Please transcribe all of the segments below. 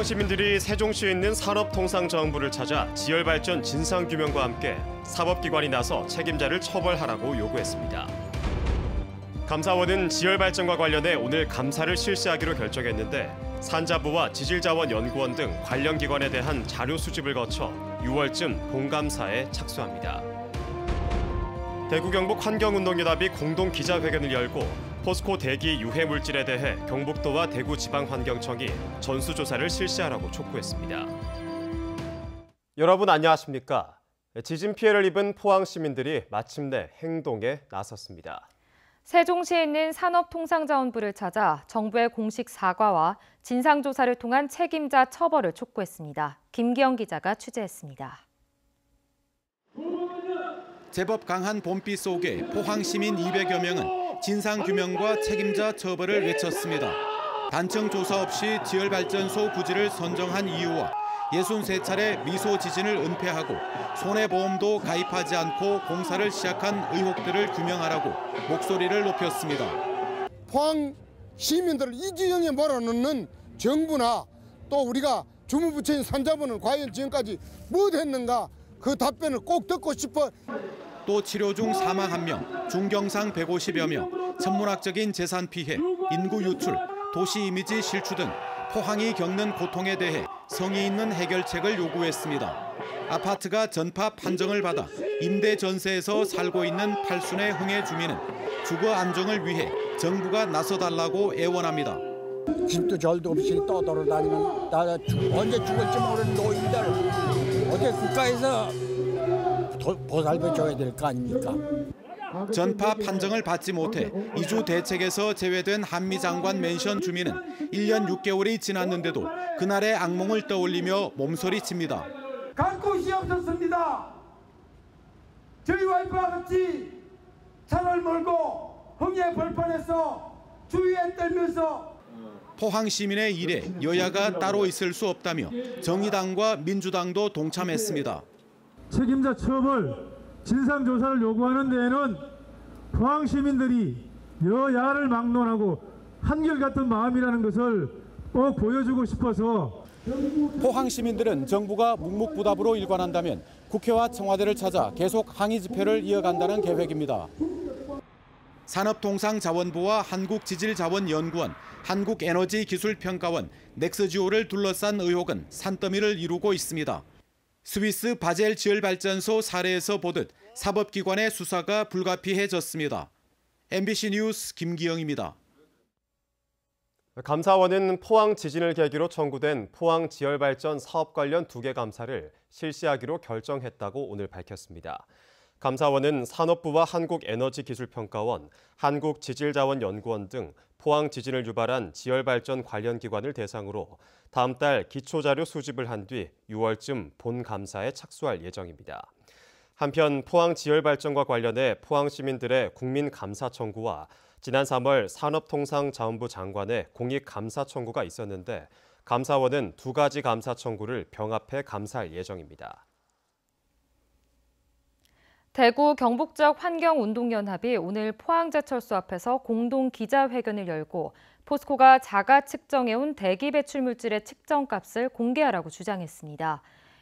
시민들이 세종시에 있는 산업통상자원부를 찾아 지열발전 진상규명과 함께 사법기관이 나서 책임자를 처벌하라고 요구했습니다. 감사원은 지열발전과 관련해 오늘 감사를 실시하기로 결정했는데 산자부와 지질자원연구원 등 관련 기관에 대한 자료 수집을 거쳐 6월쯤 본감사에 착수합니다. 대구 경북 환경운동연합이 공동 기자회견을 열고 포스코 대기 유해 물질에 대해 경북도와 대구지방환경청이 전수조사를 실시하라고 촉구했습니다. 여러분 안녕하십니까? 지진 피해를 입은 포항 시민들이 마침내 행동에 나섰습니다. 세종시에 있는 산업통상자원부를 찾아 정부의 공식 사과와 진상조사를 통한 책임자 처벌을 촉구했습니다. 김기영 기자가 취재했습니다. 제법 강한 봄비 속에 포항 시민 200여 명은 진상규명과 책임자 처벌을 외쳤습니다. 단층 조사 없이 지열발전소 부지를 선정한 이유와 63차례 미소 지진을 은폐하고 손해보험도 가입하지 않고 공사를 시작한 의혹들을 규명하라고 목소리를 높였습니다. 포항 시민들을 이 지경에 몰아넣는 정부나 또 우리가 주무부처인 산자부는 과연 지금까지 무엇 했는가 그 답변을 꼭 듣고 싶어. 또 치료 중 사망 1명, 중경상 150여 명, 천문학적인 재산 피해, 인구 유출, 도시 이미지 실추 등 포항이 겪는 고통에 대해 성의 있는 해결책을 요구했습니다. 아파트가 전파 판정을 받아 임대 전세에서 살고 있는 팔순의 흥해 주민은 주거 안정을 위해 정부가 나서달라고 애원합니다. 집도 절도 없이 떠돌아다니는 언제 죽을지 모르는 노인들 어떻게 국가에서 보살펴줘야 될 거 아닙니까? 전파 판정을 받지 못해 이주 대책에서 제외된 한미 장관 맨션 주민은 1년 6개월이 지났는데도 그날의 악몽을 떠올리며 몸소리칩니다. 갈 곳이 없었습니다. 저희 와이프와 같이 차를 몰고 흥에 벌판에서 주위에 떨면서 포항 시민의 일에 여야가 따로 있을 수 없다며 정의당과 민주당도 동참했습니다. 책임자 처벌, 진상조사를 요구하는 데에는 포항 시민들이 여야를 막론하고 한결같은 마음이라는 것을 꼭 보여주고 싶어서 포항 시민들은 정부가 묵묵부답으로 일관한다면 국회와 청와대를 찾아 계속 항의 집회를 이어간다는 계획입니다. 산업통상자원부와 한국지질자원연구원, 한국에너지기술평가원, 넥스지오를 둘러싼 의혹은 산더미를 이루고 있습니다. 스위스 바젤 지열발전소 사례에서 보듯 사법기관의 수사가 불가피해졌습니다. MBC 뉴스 김기영입니다. 감사원은 포항 지진을 계기로 청구된 포항 지열발전 사업 관련 2개 감사를 실시하기로 결정했다고 오늘 밝혔습니다. 감사원은 산업부와 한국에너지기술평가원, 한국지질자원연구원 등 포항 지진을 유발한 지열발전 관련 기관을 대상으로 다음 달 기초자료 수집을 한 뒤 6월쯤 본 감사에 착수할 예정입니다. 한편 포항 지열발전과 관련해 포항 시민들의 국민감사 청구와 지난 3월 산업통상자원부 장관의 공익감사 청구가 있었는데 감사원은 2가지 감사 청구를 병합해 감사할 예정입니다. 대구 경북 지역 환경운동연합이 오늘 포항제철소 앞에서 공동 기자회견을 열고 포스코가 자가 측정해온 대기 배출 물질의 측정값을 공개하라고 주장했습니다.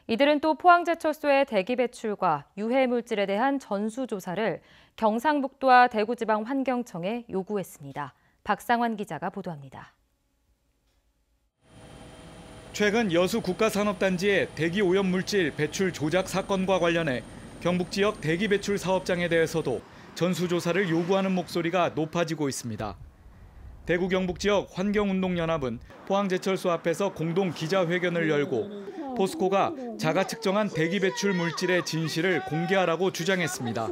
이들은 또 포항제철소의 대기 배출과 유해 물질에 대한 전수조사를 경상북도와 대구지방환경청에 요구했습니다. 박상환 기자가 보도합니다. 최근 여수 국가산업단지의 대기 오염 물질 배출 조작 사건과 관련해 경북 지역 대기 배출 사업장에 대해서도 전수조사를 요구하는 목소리가 높아지고 있습니다. 대구 경북 지역 환경운동연합은 포항제철소 앞에서 공동 기자회견을 열고 포스코가 자가 측정한 대기 배출 물질의 진실을 공개하라고 주장했습니다.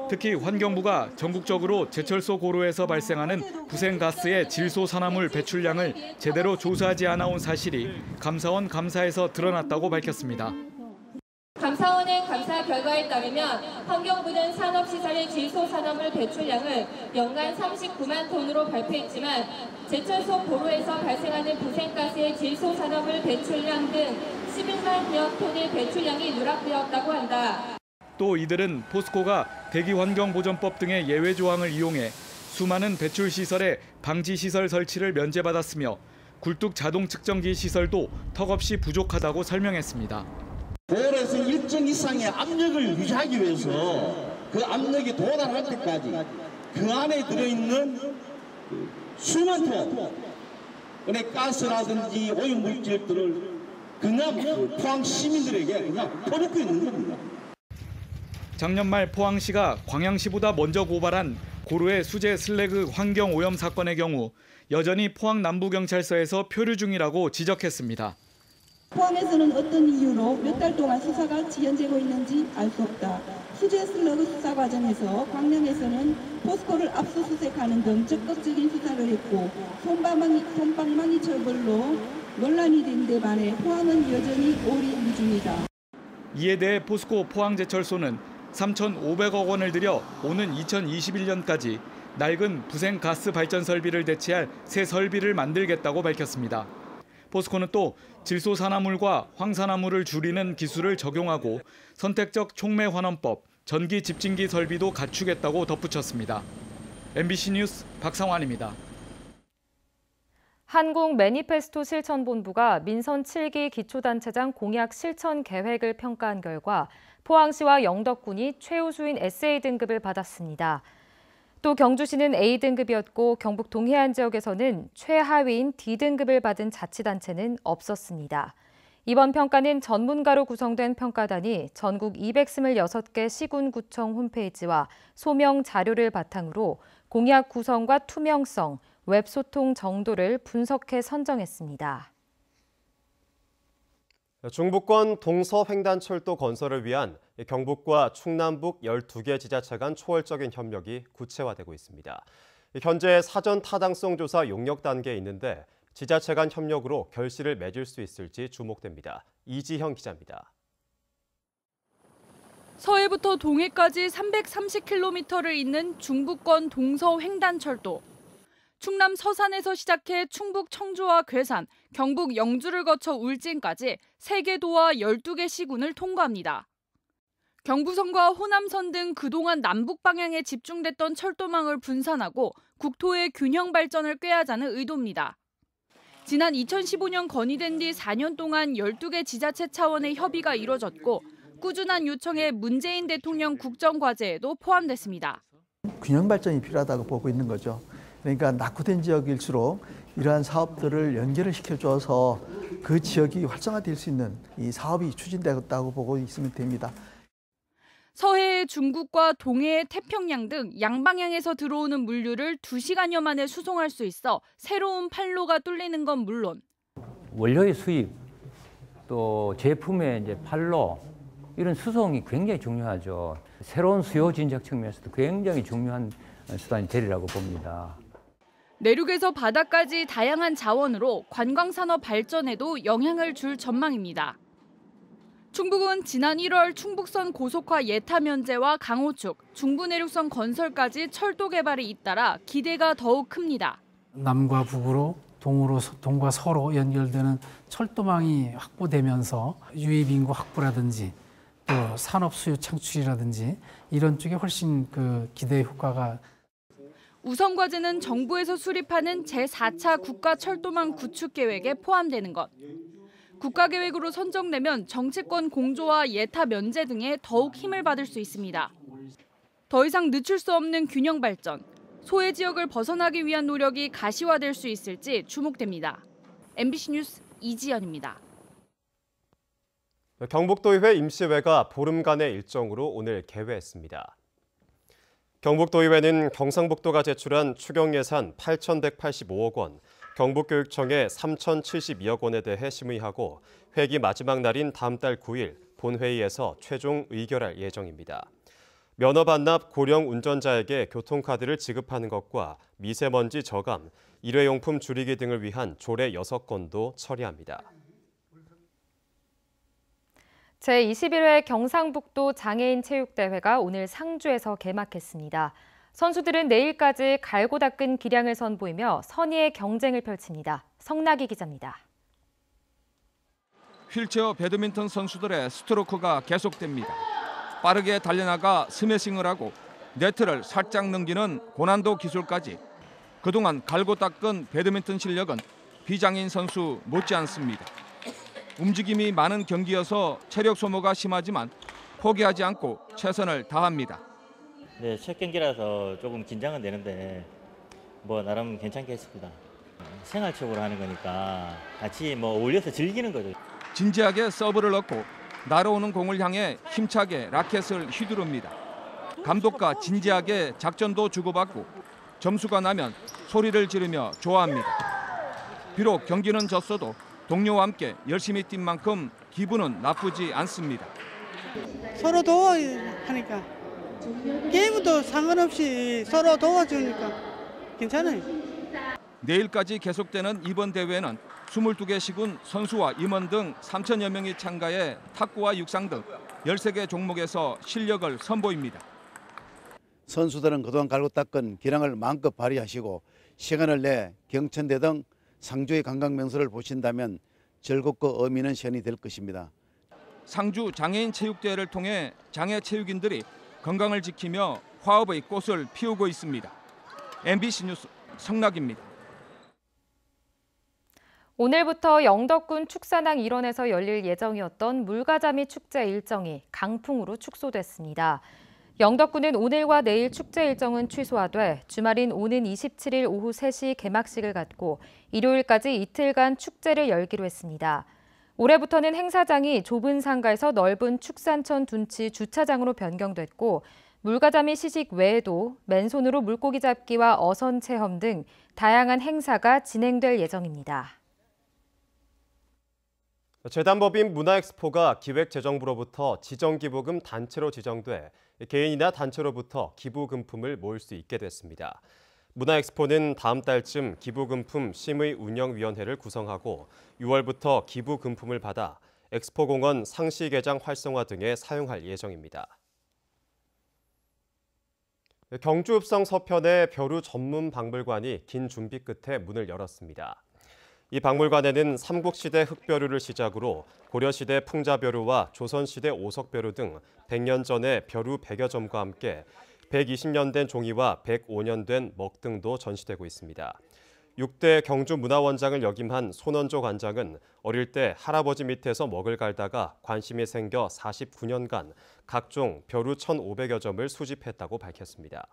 특히 환경부가 전국적으로 제철소 고로에서 발생하는 부생가스의 질소산화물 배출량을 제대로 조사하지 않아온 사실이 감사원 감사에서 드러났다고 밝혔습니다. 감사원의 감사 결과에 따르면 환경부는 산업시설의 질소산화물 배출량을 연간 39만 톤으로 발표했지만 제철소 고로에서 발생하는 부생가스의 질소산화물 배출량 등 11만여 톤의 배출량이 누락되었다고 한다. 또 이들은 포스코가 대기환경보전법 등의 예외 조항을 이용해 수많은 배출시설의 방지시설 설치를 면제받았으며 굴뚝 자동 측정기 시설도 턱없이 부족하다고 설명했습니다. 볼에서 일정 이상의 압력을 유지하기 위해서 그 압력이 도달할 때까지 그 안에 들어있는 수만 톤의 가스라든지 오염물질들을 그냥 포항 시민들에게 그냥 퍼붓고 있는 겁니다. 작년 말 포항시가 광양시보다 먼저 고발한 고루의 수제 슬래그 환경 오염 사건의 경우 여전히 포항 남부경찰서에서 표류 중이라고 지적했습니다. 포항에서는 어떤 이유로 몇 달 동안 수사가 지연되고 있는지 알 수 없다. 수제 슬러그 수사 과정에서 광양에서는 포스코를 압수수색하는 등 적극적인 수사를 했고 솜방망이 처벌로 논란이 된 데 반해 포항은 여전히 오리무중이다. 이에 대해 포스코 포항제철소는 3,500억 원을 들여 오는 2021년까지 낡은 부생 가스 발전 설비를 대체할 새 설비를 만들겠다고 밝혔습니다. 포스코는 또 질소산화물과 황산화물을 줄이는 기술을 적용하고 선택적 촉매 환원법, 전기 집진기 설비도 갖추겠다고 덧붙였습니다. MBC 뉴스 박상환입니다. 한국 매니페스토 실천본부가 민선 7기 기초단체장 공약 실천 계획을 평가한 결과 포항시와 영덕군이 최우수인 SA 등급을 받았습니다. 또 경주시는 A등급이었고 경북 동해안 지역에서는 최하위인 D등급을 받은 자치단체는 없었습니다. 이번 평가는 전문가로 구성된 평가단이 전국 226개 시군구청 홈페이지와 소명 자료를 바탕으로 공약 구성과 투명성, 웹소통 정도를 분석해 선정했습니다. 중부권 동서횡단철도 건설을 위한 경북과 충남북 12개 지자체 간 초월적인 협력이 구체화되고 있습니다. 현재 사전 타당성 조사 용역 단계에 있는데 지자체 간 협력으로 결실을 맺을 수 있을지 주목됩니다. 이지형 기자입니다. 서해부터 동해까지 330km를 잇는 중부권 동서횡단철도. 충남 서산에서 시작해 충북 청주와 괴산, 경북 영주를 거쳐 울진까지 3개 도와 12개 시군을 통과합니다. 경부선과 호남선 등 그동안 남북 방향에 집중됐던 철도망을 분산하고 국토의 균형 발전을 꾀하자는 의도입니다. 지난 2015년 건의된 뒤 4년 동안 12개 지자체 차원의 협의가 이뤄졌고 꾸준한 요청에 문재인 대통령 국정과제에도 포함됐습니다. 균형 발전이 필요하다고 보고 있는 거죠. 그러니까 낙후된 지역일수록 이러한 사업들을 연결을 시켜줘서 그 지역이 활성화될 수 있는 이 사업이 추진되었다고 보고 있으면 됩니다. 서해의 중국과 동해의 태평양 등 양방향에서 들어오는 물류를 2시간여 만에 수송할 수 있어 새로운 판로가 뚫리는 건 물론 원료의 수입, 또 제품의 이제 판로, 이런 수송이 굉장히 중요하죠. 새로운 수요 진작 측면에서도 굉장히 중요한 수단이 되리라고 봅니다. 내륙에서 바다까지 다양한 자원으로 관광산업 발전에도 영향을 줄 전망입니다. 충북은 지난 1월 충북선 고속화 예타 면제와 강호축, 중부내륙선 건설까지 철도 개발에 잇따라 기대가 더욱 큽니다. 남과 북으로 동과 서로 연결되는 철도망이 확보되면서 유입 인구 확보라든지 또 산업 수요 창출이라든지 이런 쪽에 훨씬 기대 효과가. 우선 과제는 정부에서 수립하는 제4차 국가철도망 구축 계획에 포함되는 것. 국가계획으로 선정되면 정치권 공조와 예타 면제 등에 더욱 힘을 받을 수 있습니다. 더 이상 늦출 수 없는 균형 발전, 소외 지역을 벗어나기 위한 노력이 가시화될 수 있을지 주목됩니다. MBC 뉴스 이지연입니다. 경북도의회 임시회가 보름간의 일정으로 오늘 개회했습니다. 경북도의회는 경상북도가 제출한 추경 예산 8,185억 원, 경북교육청의 3,072억 원에 대해 심의하고 회기 마지막 날인 다음 달 9일 본회의에서 최종 의결할 예정입니다. 면허 반납 고령 운전자에게 교통카드를 지급하는 것과 미세먼지 저감, 일회용품 줄이기 등을 위한 조례 6건도 처리합니다. 제21회 경상북도 장애인 체육대회가 오늘 상주에서 개막했습니다. 선수들은 내일까지 갈고 닦은 기량을 선보이며 선의의 경쟁을 펼칩니다. 성나기 기자입니다. 휠체어 배드민턴 선수들의 스트로크가 계속됩니다. 빠르게 달려나가 스매싱을 하고 네트를 살짝 넘기는 고난도 기술까지 그동안 갈고 닦은 배드민턴 실력은 비장애인 선수 못지않습니다. 움직임이 많은 경기여서 체력 소모가 심하지만 포기하지 않고 최선을 다합니다. 네, 첫 경기라서 조금 긴장은 되는데 뭐 나름 괜찮게 했습니다. 생활적으로 하는 거니까 같이 뭐 어울려서 즐기는 거죠. 진지하게 서브를 넣고 날아오는 공을 향해 힘차게 라켓을 휘두릅니다. 감독과 진지하게 작전도 주고받고 점수가 나면 소리를 지르며 좋아합니다. 비록 경기는 졌어도 동료와 함께 열심히 뛴 만큼 기분은 나쁘지 않습니다. 서로 도와하니까 게임도 상관없이 서로 도와주니까 괜찮아요. 내일까지 계속되는 이번 대회는 22개 시군 선수와 임원 등 3천여 명이 참가해 탁구와 육상 등 13개 종목에서 실력을 선보입니다. 선수들은 그동안 갈고 닦은 기량을 마음껏 발휘하시고 시간을 내 경천대 등 상주의 관광 명소를 보신다면 즐겁고 의미 있는 시간이 될 것입니다. 상주 장애인 체육대회를 통해 장애 체육인들이 건강을 지키며 화합의 꽃을 피우고 있습니다. MBC 뉴스 성락입니다. 오늘부터 영덕군 축산항 일원에서 열릴 예정이었던 물가자미 축제 일정이 강풍으로 축소됐습니다. 영덕군은 오늘과 내일 축제 일정은 취소하되 주말인 오는 27일 오후 3시 개막식을 갖고 일요일까지 이틀간 축제를 열기로 했습니다. 올해부터는 행사장이 좁은 상가에서 넓은 축산천 둔치 주차장으로 변경됐고 물가자미 시식 외에도 맨손으로 물고기 잡기와 어선 체험 등 다양한 행사가 진행될 예정입니다. 재단법인 문화엑스포가 기획재정부로부터 지정기부금 단체로 지정돼 개인이나 단체로부터 기부금품을 모을 수 있게 됐습니다. 문화엑스포는 다음 달쯤 기부금품 심의운영위원회를 구성하고 6월부터 기부금품을 받아 엑스포공원 상시개장 활성화 등에 사용할 예정입니다. 경주 읍성 서편의 벼루 전문 박물관이 긴 준비 끝에 문을 열었습니다. 이 박물관에는 삼국시대 흑벼루를 시작으로 고려시대 풍자벼루와 조선시대 오석벼루 등 100년 전의 벼루 100여 점과 함께 120년 된 종이와 105년 된 먹 등도 전시되고 있습니다. 6대 경주문화원장을 역임한 손원조 관장은 어릴 때 할아버지 밑에서 먹을 갈다가 관심이 생겨 49년간 각종 벼루 1,500여 점을 수집했다고 밝혔습니다.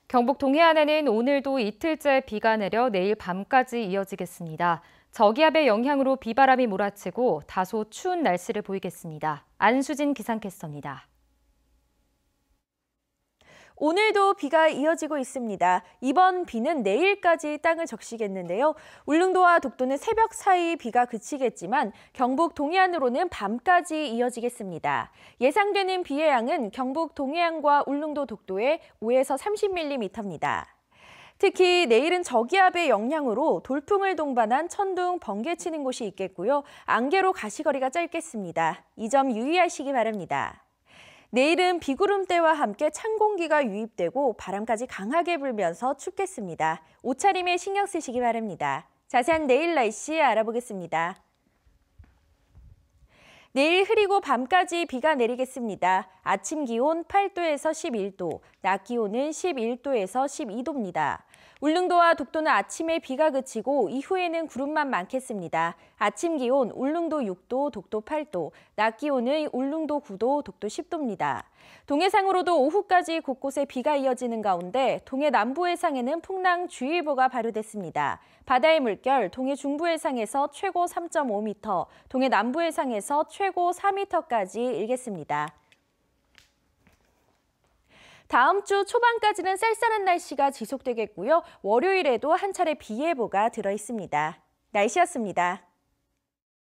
경북 동해안에는 오늘도 이틀째 비가 내려 내일 밤까지 이어지겠습니다. 저기압의 영향으로 비바람이 몰아치고 다소 추운 날씨를 보이겠습니다. 안수진 기상캐스터입니다. 오늘도 비가 이어지고 있습니다. 이번 비는 내일까지 땅을 적시겠는데요. 울릉도와 독도는 새벽 사이 비가 그치겠지만 경북 동해안으로는 밤까지 이어지겠습니다. 예상되는 비의 양은 경북 동해안과 울릉도 독도에 5에서 30mm입니다. 특히 내일은 저기압의 영향으로 돌풍을 동반한 천둥, 번개 치는 곳이 있겠고요. 안개로 가시거리가 짧겠습니다. 이 점 유의하시기 바랍니다. 내일은 비구름대와 함께 찬 공기가 유입되고 바람까지 강하게 불면서 춥겠습니다. 옷차림에 신경 쓰시기 바랍니다. 자세한 내일 날씨 알아보겠습니다. 내일 흐리고 밤까지 비가 내리겠습니다. 아침 기온 8도에서 11도, 낮 기온은 11도에서 12도입니다. 울릉도와 독도는 아침에 비가 그치고 이후에는 구름만 많겠습니다. 아침 기온 울릉도 6도, 독도 8도, 낮 기온은 울릉도 9도, 독도 10도입니다. 동해상으로도 오후까지 곳곳에 비가 이어지는 가운데 동해 남부 해상에는 풍랑주의보가 발효됐습니다. 바다의 물결 동해 중부 해상에서 최고 3.5m, 동해 남부 해상에서 최고 4m까지 일겠습니다. 다음 주 초반까지는 쌀쌀한 날씨가 지속되겠고요. 월요일에도 한 차례 비 예보가 들어 있습니다. 날씨였습니다.